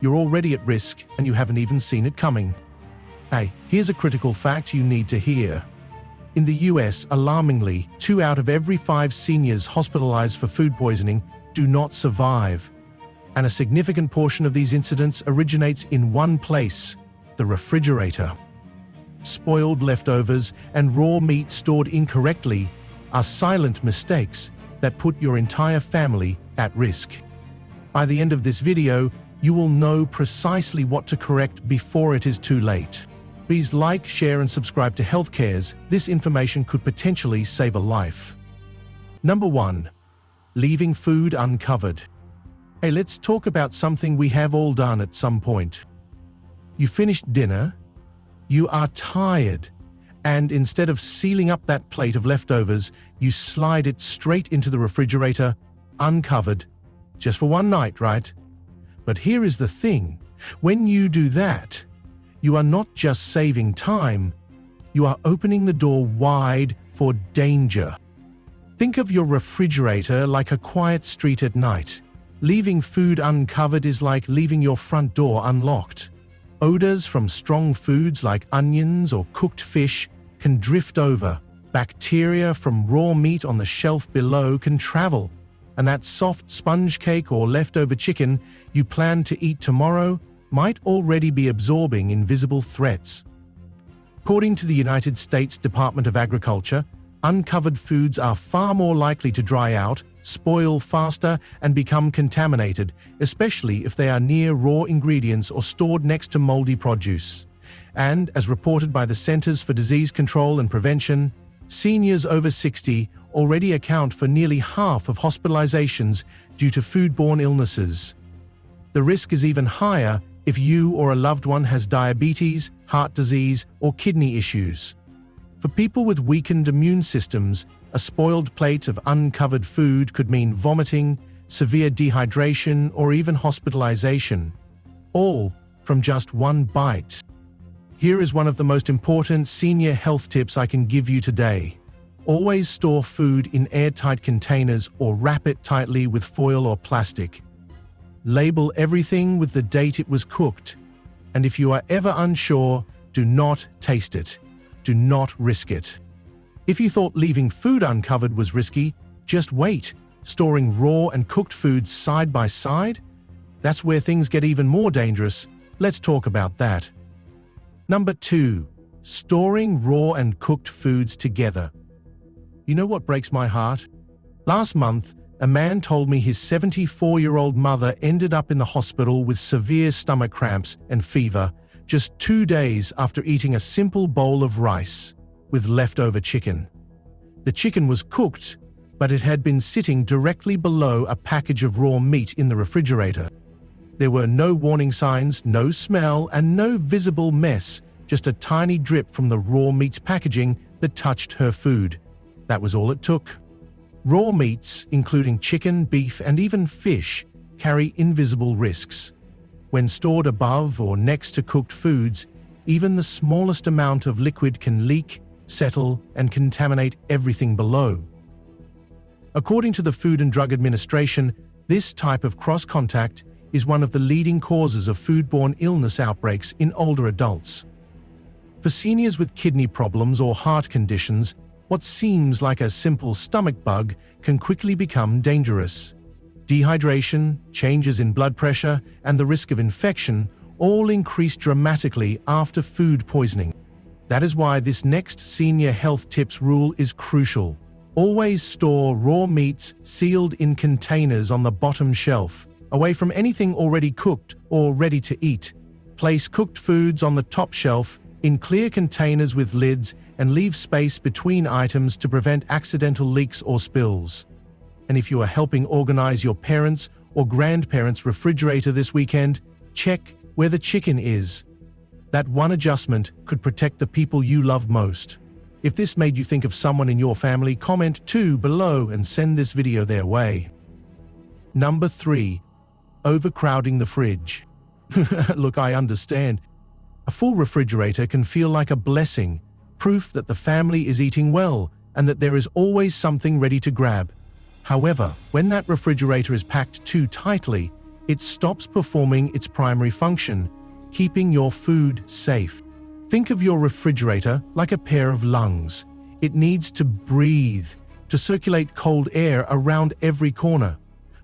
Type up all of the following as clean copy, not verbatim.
You're already at risk and you haven't even seen it coming. Hey, here's a critical fact you need to hear. In the US, alarmingly, 2 out of every 5 seniors hospitalized for food poisoning do not survive. And a significant portion of these incidents originates in one place, the refrigerator. Spoiled leftovers and raw meat stored incorrectly are silent mistakes that put your entire family at risk. By the end of this video, you will know precisely what to correct before it is too late. Please like, share, and subscribe to Healthcare's. This information could potentially save a life. Number 1. Leaving food uncovered. Hey, let's talk about something we have all done at some point. You finished dinner, you are tired, and instead of sealing up that plate of leftovers, you slide it straight into the refrigerator, uncovered, just for one night, right? But here is the thing, when you do that, you are not just saving time, you are opening the door wide for danger. Think of your refrigerator like a quiet street at night. Leaving food uncovered is like leaving your front door unlocked. Odors from strong foods like onions or cooked fish can drift over. Bacteria from raw meat on the shelf below can travel. And that soft sponge cake or leftover chicken you plan to eat tomorrow might already be absorbing invisible threats. According to the United States Department of Agriculture, uncovered foods are far more likely to dry out, spoil faster, and become contaminated, especially if they are near raw ingredients or stored next to moldy produce. And, as reported by the Centers for Disease Control and Prevention, seniors over 60 already account for nearly half of hospitalizations due to foodborne illnesses. The risk is even higher if you or a loved one has diabetes, heart disease, or kidney issues. For people with weakened immune systems, a spoiled plate of uncovered food could mean vomiting, severe dehydration, or even hospitalization, all from just one bite. Here is one of the most important senior health tips I can give you today. Always store food in airtight containers or wrap it tightly with foil or plastic. Label everything with the date it was cooked, and if you are ever unsure, do not taste it. Do not risk it. If you thought leaving food uncovered was risky, just wait. Storing raw and cooked foods side by side? That's where things get even more dangerous. Let's talk about that. Number 2. Storing raw and cooked foods together. You know what breaks my heart? Last month, a man told me his 74-year-old mother ended up in the hospital with severe stomach cramps and fever just 2 days after eating a simple bowl of rice with leftover chicken. The chicken was cooked, but it had been sitting directly below a package of raw meat in the refrigerator. There were no warning signs, no smell, and no visible mess, just a tiny drip from the raw meat's packaging that touched her food. That was all it took. Raw meats, including chicken, beef, and even fish, carry invisible risks. When stored above or next to cooked foods, even the smallest amount of liquid can leak, settle, and contaminate everything below. According to the Food and Drug Administration, this type of cross-contact is one of the leading causes of foodborne illness outbreaks in older adults. For seniors with kidney problems or heart conditions, what seems like a simple stomach bug can quickly become dangerous. Dehydration, changes in blood pressure, and the risk of infection all increase dramatically after food poisoning. That is why this next senior health tips rule is crucial. Always store raw meats sealed in containers on the bottom shelf, away from anything already cooked or ready to eat. Place cooked foods on the top shelf in clear containers with lids and leave space between items to prevent accidental leaks or spills. And if you are helping organize your parents' or grandparents' refrigerator this weekend, check where the chicken is. That one adjustment could protect the people you love most. If this made you think of someone in your family, comment 2 below and send this video their way. Number 3. Overcrowding the fridge. Look, I understand. A full refrigerator can feel like a blessing, proof that the family is eating well and that there is always something ready to grab. However, when that refrigerator is packed too tightly, it stops performing its primary function, keeping your food safe. Think of your refrigerator like a pair of lungs. It needs to breathe, to circulate cold air around every corner.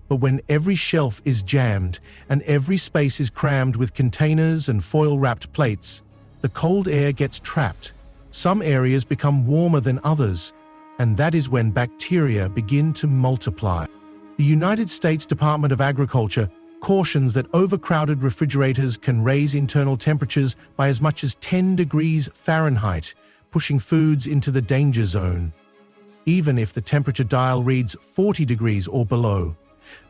But when every shelf is jammed and every space is crammed with containers and foil-wrapped plates, the cold air gets trapped. Some areas become warmer than others, and that is when bacteria begin to multiply. The United States Department of Agriculture cautions that overcrowded refrigerators can raise internal temperatures by as much as 10 degrees Fahrenheit, pushing foods into the danger zone. Even if the temperature dial reads 40 degrees or below,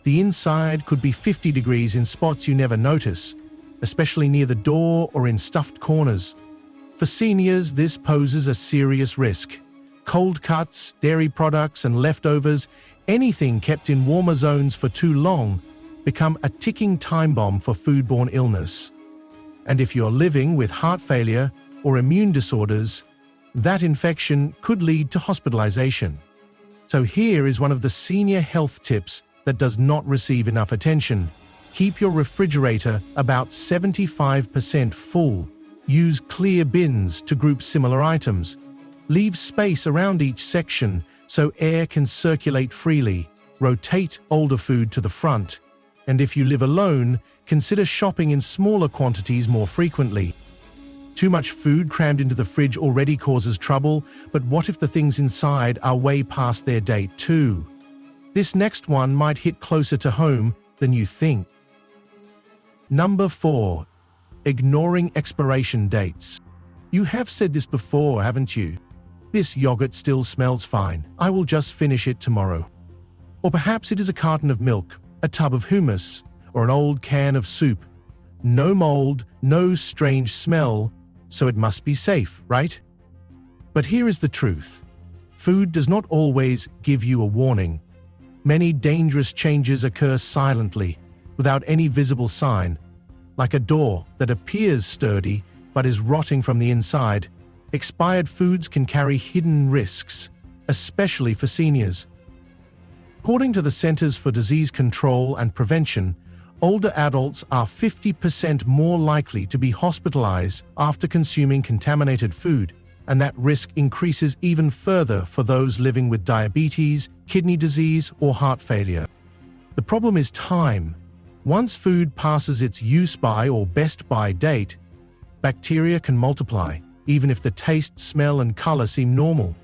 the inside could be 50 degrees in spots you never notice, especially near the door or in stuffed corners. For seniors, this poses a serious risk. Cold cuts, dairy products, and leftovers, anything kept in warmer zones for too long, become a ticking time bomb for foodborne illness. And if you're living with heart failure or immune disorders, that infection could lead to hospitalization. So here is one of the senior health tips that does not receive enough attention. Keep your refrigerator about 75% full. Use clear bins to group similar items. Leave space around each section so air can circulate freely. Rotate older food to the front. And if you live alone, consider shopping in smaller quantities more frequently. Too much food crammed into the fridge already causes trouble, but what if the things inside are way past their date too? This next one might hit closer to home than you think. Number 4. Ignoring expiration dates. You have said this before, haven't you? This yogurt still smells fine. I will just finish it tomorrow. Or perhaps it is a carton of milk, a tub of hummus, or an old can of soup. No mold, no strange smell, so it must be safe, right? But here is the truth. Food does not always give you a warning. Many dangerous changes occur silently, without any visible sign. Like a door that appears sturdy but is rotting from the inside, expired foods can carry hidden risks, especially for seniors. According to the Centers for Disease Control and Prevention, older adults are 50% more likely to be hospitalized after consuming contaminated food, and that risk increases even further for those living with diabetes, kidney disease, or heart failure. The problem is time. Once food passes its use-by or best-by date, bacteria can multiply, even if the taste, smell, and color seem normal.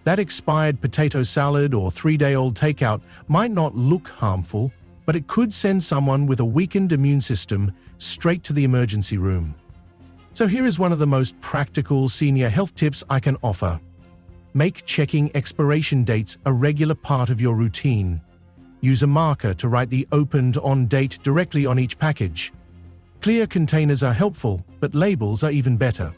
That expired potato salad or 3-day-old takeout might not look harmful, but it could send someone with a weakened immune system straight to the emergency room. So here is one of the most practical senior health tips I can offer. Make checking expiration dates a regular part of your routine. Use a marker to write the opened on date directly on each package. Clear containers are helpful, but labels are even better.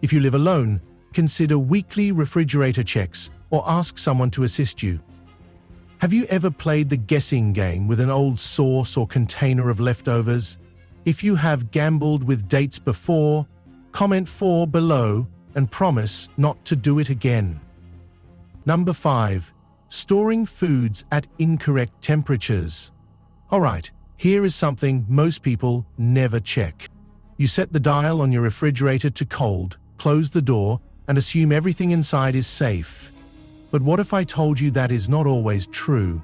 If you live alone, consider weekly refrigerator checks or ask someone to assist you. Have you ever played the guessing game with an old sauce or container of leftovers? If you have gambled with dates before, comment 4 below and promise not to do it again. Number 5. Storing foods at incorrect temperatures. Alright, here is something most people never check. You set the dial on your refrigerator to cold, close the door, and assume everything inside is safe. But what if I told you that is not always true?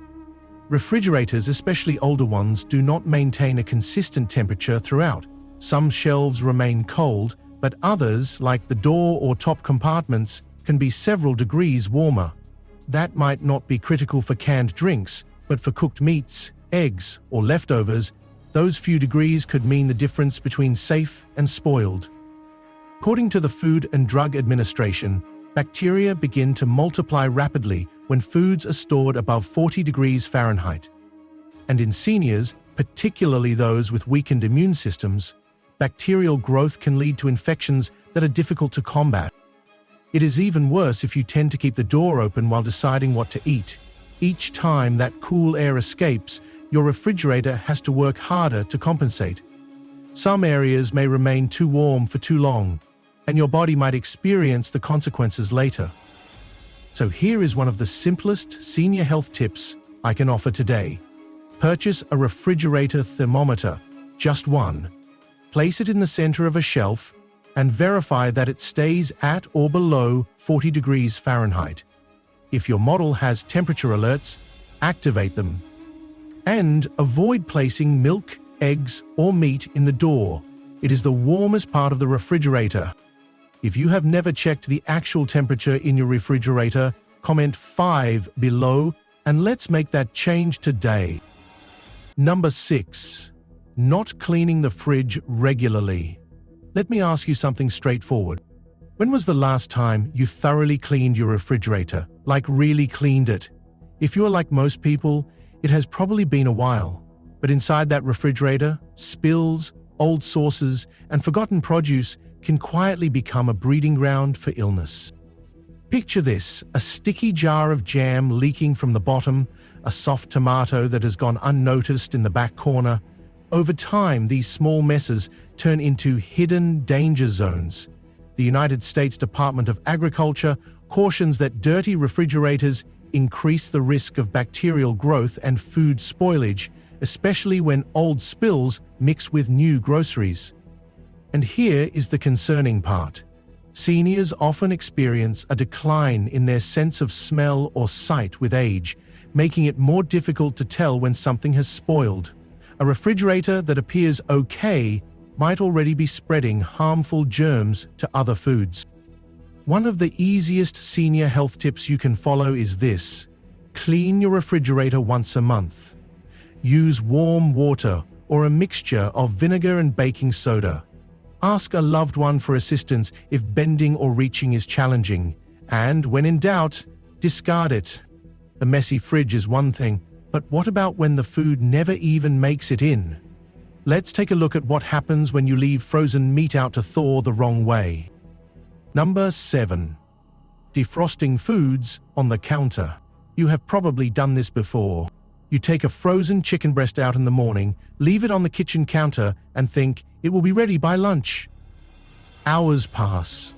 Refrigerators, especially older ones, do not maintain a consistent temperature throughout. Some shelves remain cold, but others, like the door or top compartments, can be several degrees warmer. That might not be critical for canned drinks, but for cooked meats, eggs, or leftovers, those few degrees could mean the difference between safe and spoiled. According to the Food and Drug Administration, bacteria begin to multiply rapidly when foods are stored above 40 degrees Fahrenheit. And in seniors, particularly those with weakened immune systems, bacterial growth can lead to infections that are difficult to combat. It is even worse if you tend to keep the door open while deciding what to eat. Each time that cool air escapes, your refrigerator has to work harder to compensate. Some areas may remain too warm for too long, and your body might experience the consequences later. So here is one of the simplest senior health tips I can offer today. Purchase a refrigerator thermometer, just one. Place it in the center of a shelf and verify that it stays at or below 40 degrees Fahrenheit. If your model has temperature alerts, activate them. And avoid placing milk, eggs, or meat in the door. It is the warmest part of the refrigerator. If you have never checked the actual temperature in your refrigerator, comment 5 below and let's make that change today. Number 6. Not cleaning the fridge regularly. Let me ask you something straightforward. When was the last time you thoroughly cleaned your refrigerator, like really cleaned it? If you are like most people, it has probably been a while. But inside that refrigerator, spills, old sauces, and forgotten produce can quietly become a breeding ground for illness. Picture this: a sticky jar of jam leaking from the bottom, a soft tomato that has gone unnoticed in the back corner. Over time, these small messes turn into hidden danger zones. The United States Department of Agriculture cautions that dirty refrigerators increase the risk of bacterial growth and food spoilage, especially when old spills mix with new groceries. And here is the concerning part. Seniors often experience a decline in their sense of smell or sight with age, making it more difficult to tell when something has spoiled. A refrigerator that appears okay might already be spreading harmful germs to other foods. One of the easiest senior health tips you can follow is this: clean your refrigerator once a month. Use warm water or a mixture of vinegar and baking soda. Ask a loved one for assistance if bending or reaching is challenging, and when in doubt, discard it. A messy fridge is one thing, but what about when the food never even makes it in? Let's take a look at what happens when you leave frozen meat out to thaw the wrong way. Number 7. Defrosting foods on the counter. You have probably done this before. You take a frozen chicken breast out in the morning, leave it on the kitchen counter, and think it will be ready by lunch. Hours pass.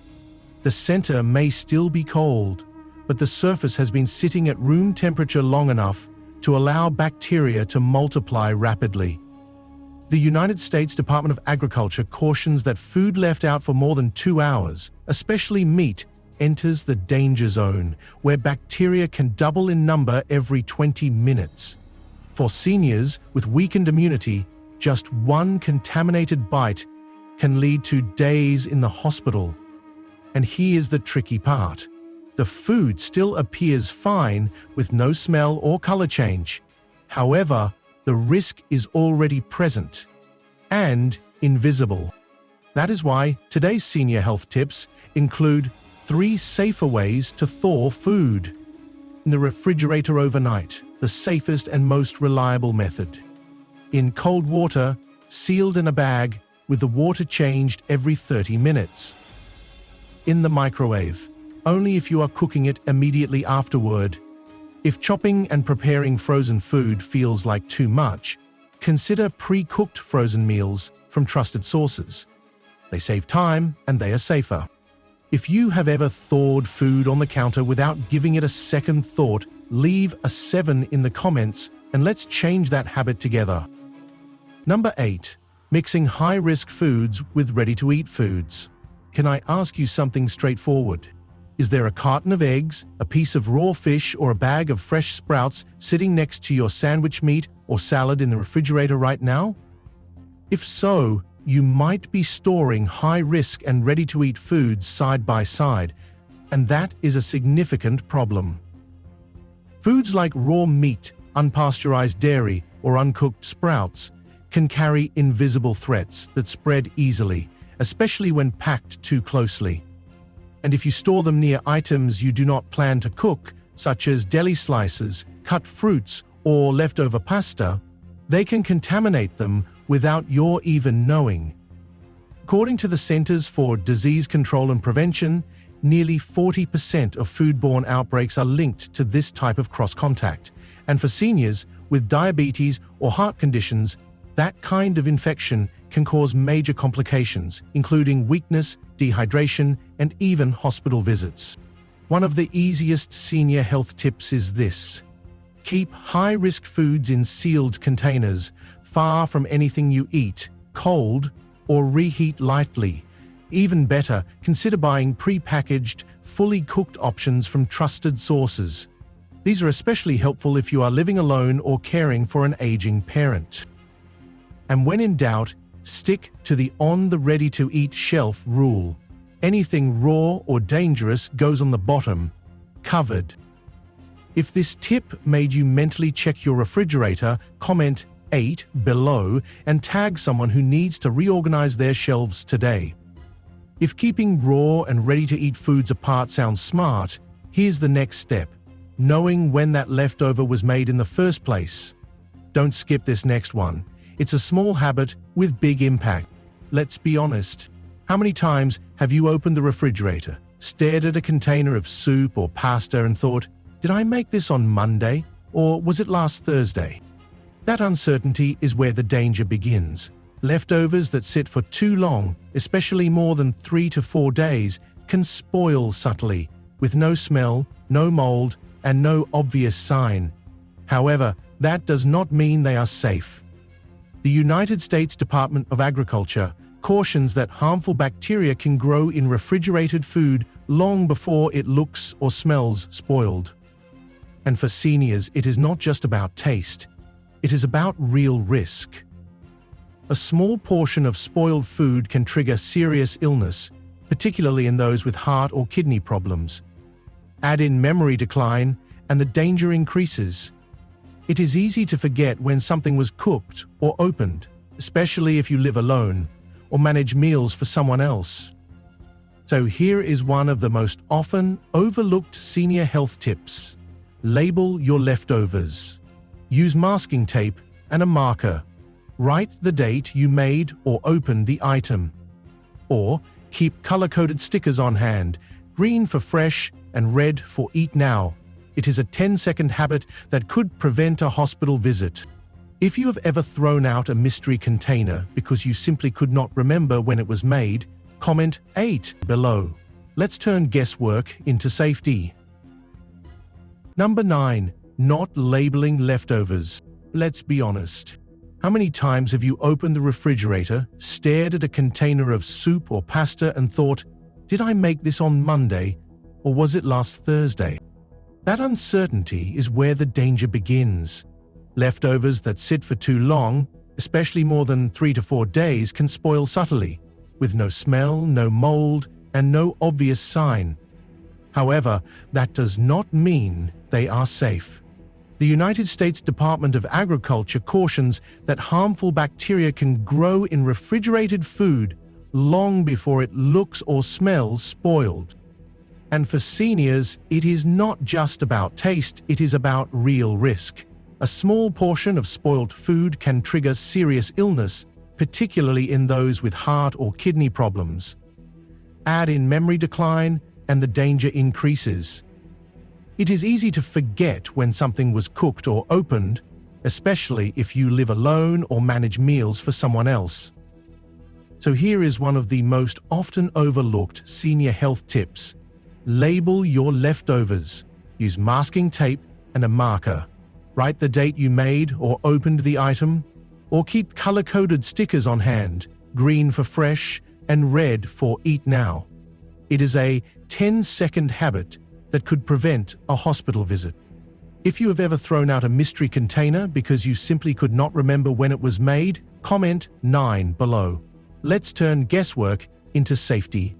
The center may still be cold, but the surface has been sitting at room temperature long enough to allow bacteria to multiply rapidly. The United States Department of Agriculture cautions that food left out for more than 2 hours, especially meat, enters the danger zone, where bacteria can double in number every 20 minutes. For seniors with weakened immunity, just one contaminated bite can lead to days in the hospital. And here's the tricky part. The food still appears fine with no smell or color change. However, the risk is already present and invisible. That is why today's senior health tips include 3 safer ways to thaw food. In the refrigerator overnight, the safest and most reliable method. In cold water, sealed in a bag, with the water changed every 30 minutes. In the microwave, only if you are cooking it immediately afterward. If chopping and preparing frozen food feels like too much, consider pre-cooked frozen meals from trusted sources. They save time and they are safer. If you have ever thawed food on the counter without giving it a second thought, leave a 7 in the comments and let's change that habit together. Number 8. Mixing high-risk foods with ready-to-eat foods. Can I ask you something straightforward? Is there a carton of eggs, a piece of raw fish, or a bag of fresh sprouts sitting next to your sandwich meat or salad in the refrigerator right now? If so, you might be storing high-risk and ready-to-eat foods side by side, and that is a significant problem. Foods like raw meat, unpasteurized dairy, or uncooked sprouts can carry invisible threats that spread easily, especially when packed too closely. And if you store them near items you do not plan to cook, such as deli slices, cut fruits, or leftover pasta, they can contaminate them without your even knowing. According to the Centers for Disease Control and Prevention, nearly 40% of foodborne outbreaks are linked to this type of cross-contact, and for seniors with diabetes or heart conditions, that kind of infection can cause major complications, including weakness, dehydration, and even hospital visits. One of the easiest senior health tips is this: Keep high-risk foods in sealed containers, far from anything you eat, cold, or reheat lightly. Even better, consider buying pre-packaged, fully cooked options from trusted sources. These are especially helpful if you are living alone or caring for an aging parent. And when in doubt, stick to the on-the-ready-to-eat shelf rule. Anything raw or dangerous goes on the bottom, covered. If this tip made you mentally check your refrigerator, comment 8 below and tag someone who needs to reorganize their shelves today. If keeping raw and ready-to-eat foods apart sounds smart, here's the next step: knowing when that leftover was made in the first place. Don't skip this next one. It's a small habit with big impact. Let's be honest. How many times have you opened the refrigerator, stared at a container of soup or pasta and thought, "Did I make this on Monday, or was it last Thursday?" That uncertainty is where the danger begins. Leftovers that sit for too long, especially more than 3 to 4 days, can spoil subtly, with no smell, no mold, and no obvious sign. However, that does not mean they are safe. The United States Department of Agriculture cautions that harmful bacteria can grow in refrigerated food long before it looks or smells spoiled. And for seniors, it is not just about taste. It is about real risk. A small portion of spoiled food can trigger serious illness, particularly in those with heart or kidney problems. Add in memory decline, and the danger increases. It is easy to forget when something was cooked or opened, especially if you live alone or manage meals for someone else. So here is one of the most often overlooked senior health tips. Label your leftovers. Use masking tape and a marker. Write the date you made or opened the item. Or keep color-coded stickers on hand, green for fresh and red for eat now. It is a 10-second habit that could prevent a hospital visit. If you have ever thrown out a mystery container because you simply could not remember when it was made, comment 8 below. Let's turn guesswork into safety. Number 9. Not labeling leftovers. Let's be honest. How many times have you opened the refrigerator, stared at a container of soup or pasta and thought, "Did I make this on Monday, or was it last Thursday?" That uncertainty is where the danger begins. Leftovers that sit for too long, especially more than 3 to 4 days, can spoil subtly, with no smell, no mold, and no obvious sign. However, that does not mean they are safe. The United States Department of Agriculture cautions that harmful bacteria can grow in refrigerated food long before it looks or smells spoiled. And for seniors, it is not just about taste, it is about real risk. A small portion of spoiled food can trigger serious illness, particularly in those with heart or kidney problems. Add in memory decline, and the danger increases. It is easy to forget when something was cooked or opened, especially if you live alone or manage meals for someone else. So here is one of the most often overlooked senior health tips. Label your leftovers. Use masking tape and a marker. Write the date you made or opened the item, or keep color-coded stickers on hand, green for fresh and red for eat now. It is a 10-second habit that could prevent a hospital visit. If you have ever thrown out a mystery container because you simply could not remember when it was made, comment 9 below. Let's turn guesswork into safety.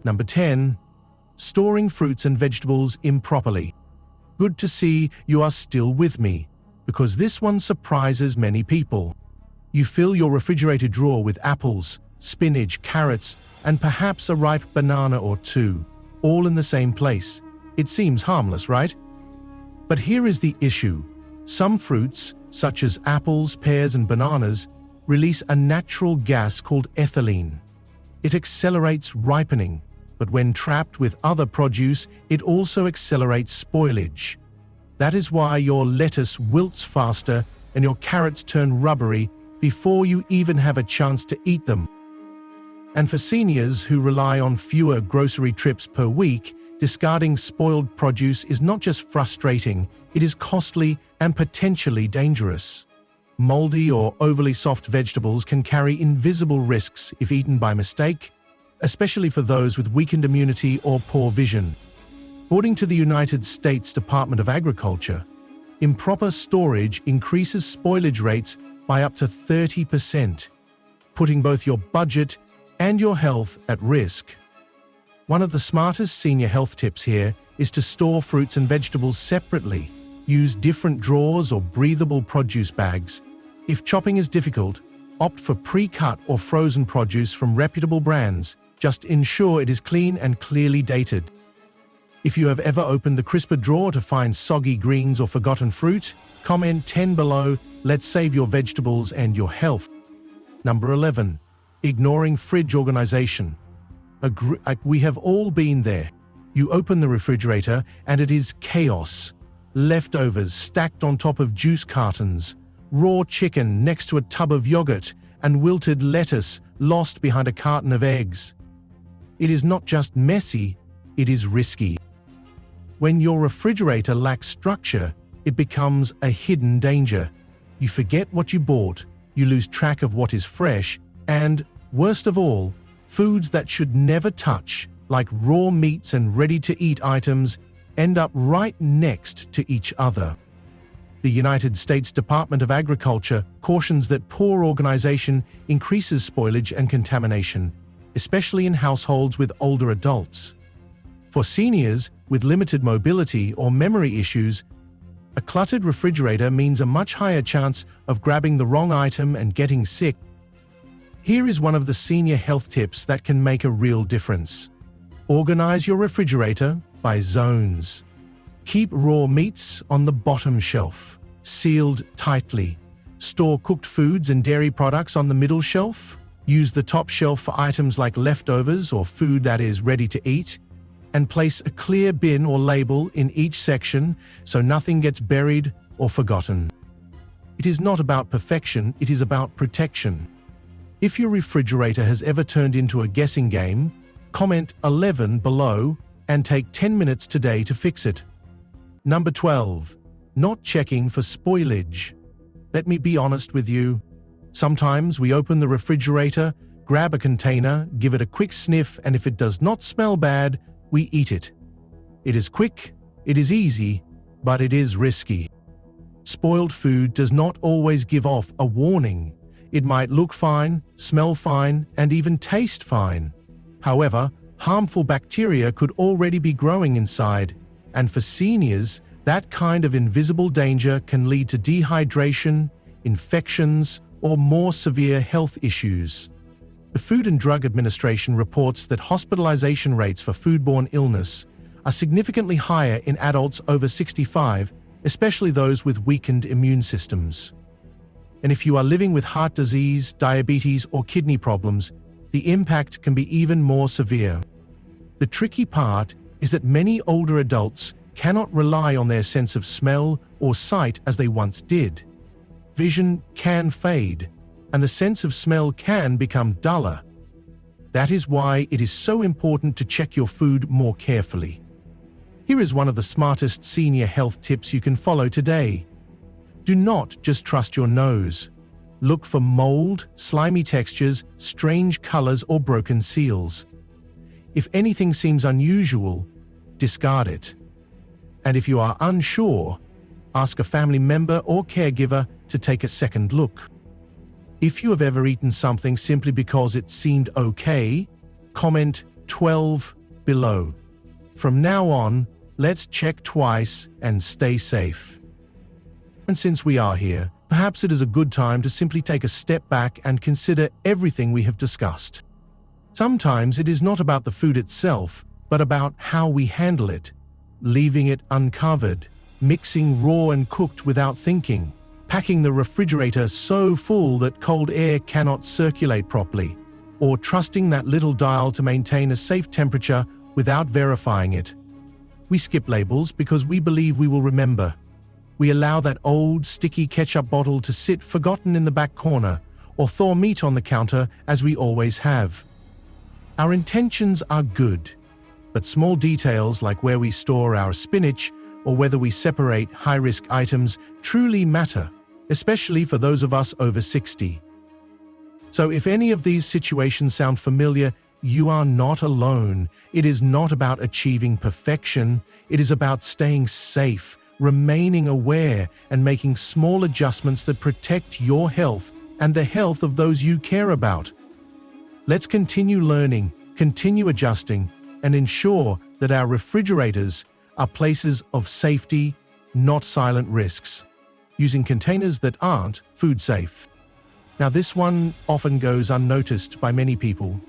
Number 10. Storing fruits and vegetables improperly. Good to see you are still with me, because this one surprises many people. You fill your refrigerator drawer with apples, spinach, carrots, and perhaps a ripe banana or two, all in the same place. It seems harmless, right? But here is the issue. Some fruits, such as apples, pears, and bananas, release a natural gas called ethylene. It accelerates ripening, but when trapped with other produce, it also accelerates spoilage. That is why your lettuce wilts faster and your carrots turn rubbery before you even have a chance to eat them. And for seniors who rely on fewer grocery trips per week, Discarding spoiled produce is not just frustrating, it is costly and potentially dangerous. Moldy or overly soft vegetables can carry invisible risks if eaten by mistake, especially for those with weakened immunity or poor vision. According to the United States Department of Agriculture, improper storage increases spoilage rates by up to 30%, putting both your budget and your health at risk. One of the smartest senior health tips here is to store fruits and vegetables separately. Use different drawers or breathable produce bags. If chopping is difficult, opt for pre-cut or frozen produce from reputable brands. Just ensure it is clean and clearly dated. If you have ever opened the crisper drawer to find soggy greens or forgotten fruit, comment 10 below. Let's save your vegetables and your health. Number 11. Ignoring fridge organization. We have all been there. You open the refrigerator and it is chaos. Leftovers stacked on top of juice cartons, raw chicken next to a tub of yogurt, and wilted lettuce lost behind a carton of eggs. It is not just messy, it is risky. When your refrigerator lacks structure, it becomes a hidden danger. You forget what you bought, you lose track of what is fresh, and, worst of all, foods that should never touch, like raw meats and ready-to-eat items, end up right next to each other. The United States Department of Agriculture cautions that poor organization increases spoilage and contamination, especially in households with older adults. For seniors with limited mobility or memory issues, a cluttered refrigerator means a much higher chance of grabbing the wrong item and getting sick. Here is one of the senior health tips that can make a real difference. Organize your refrigerator by zones. Keep raw meats on the bottom shelf, sealed tightly. Store cooked foods and dairy products on the middle shelf. Use the top shelf for items like leftovers or food that is ready to eat. And place a clear bin or label in each section so nothing gets buried or forgotten. It is not about perfection, it is about protection. If your refrigerator has ever turned into a guessing game, comment 11 below and take 10 minutes today to fix it. Number 12. Not checking for spoilage. Let me be honest with you. Sometimes we open the refrigerator, grab a container, give it a quick sniff, and if it does not smell bad, we eat it. It is quick, it is easy, but it is risky. Spoiled food does not always give off a warning. It might look fine, smell fine, and even taste fine. However, harmful bacteria could already be growing inside, and for seniors, that kind of invisible danger can lead to dehydration, infections, or more severe health issues. The Food and Drug Administration reports that hospitalization rates for foodborne illness are significantly higher in adults over 65, especially those with weakened immune systems. And if you are living with heart disease, diabetes, or kidney problems, the impact can be even more severe. The tricky part is that many older adults cannot rely on their sense of smell or sight as they once did. Vision can fade, and the sense of smell can become duller. That is why it is so important to check your food more carefully. Here is one of the smartest senior health tips you can follow today. Do not just trust your nose. Look for mold, slimy textures, strange colors, or broken seals. If anything seems unusual, discard it. And if you are unsure, ask a family member or caregiver to take a second look. If you have ever eaten something simply because it seemed okay, comment 12 below. From now on, let's check twice and stay safe. And since we are here, perhaps it is a good time to simply take a step back and consider everything we have discussed. Sometimes it is not about the food itself, but about how we handle it, leaving it uncovered, mixing raw and cooked without thinking, packing the refrigerator so full that cold air cannot circulate properly, or trusting that little dial to maintain a safe temperature without verifying it. We skip labels because we believe we will remember. We allow that old, sticky ketchup bottle to sit forgotten in the back corner, or thaw meat on the counter as we always have. Our intentions are good, but small details like where we store our spinach or whether we separate high-risk items truly matter, especially for those of us over 60. So if any of these situations sound familiar, you are not alone. It is not about achieving perfection. It is about staying safe, remaining aware, and making small adjustments that protect your health and the health of those you care about. Let's continue learning, continue adjusting, and ensure that our refrigerators are places of safety, not silent risks, using containers that aren't food safe. Now, this one often goes unnoticed by many people.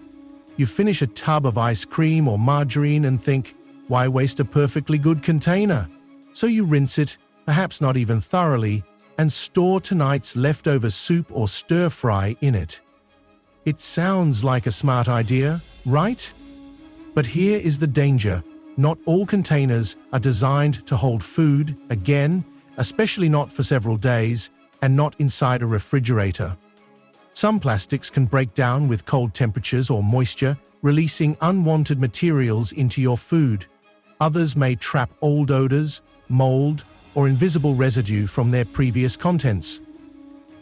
You finish a tub of ice cream or margarine and think, why waste a perfectly good container? So you rinse it, perhaps not even thoroughly, and store tonight's leftover soup or stir-fry in it. It sounds like a smart idea, right? But here is the danger. Not all containers are designed to hold food, again, especially not for several days, and not inside a refrigerator. Some plastics can break down with cold temperatures or moisture, releasing unwanted materials into your food. Others may trap old odors, mold, or invisible residue from their previous contents.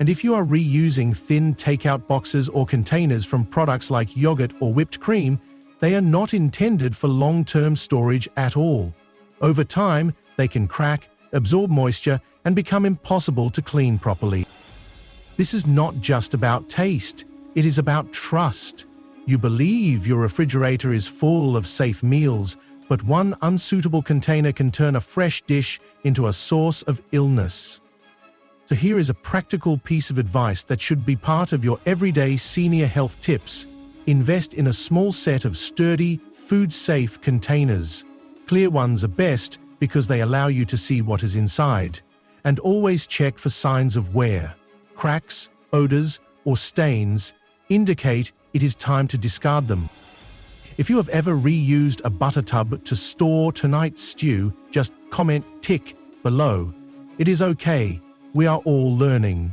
And if you are reusing thin takeout boxes or containers from products like yogurt or whipped cream, they are not intended for long-term storage at all. Over time, they can crack, absorb moisture, and become impossible to clean properly. This is not just about taste, it is about trust. You believe your refrigerator is full of safe meals, but one unsuitable container can turn a fresh dish into a source of illness. So here is a practical piece of advice that should be part of your everyday senior health tips. Invest in a small set of sturdy, food-safe containers. Clear ones are best because they allow you to see what is inside. And always check for signs of wear. Cracks, odors, or stains indicate it is time to discard them. If you have ever reused a butter tub to store tonight's stew, just comment tick below. It is okay. We are all learning.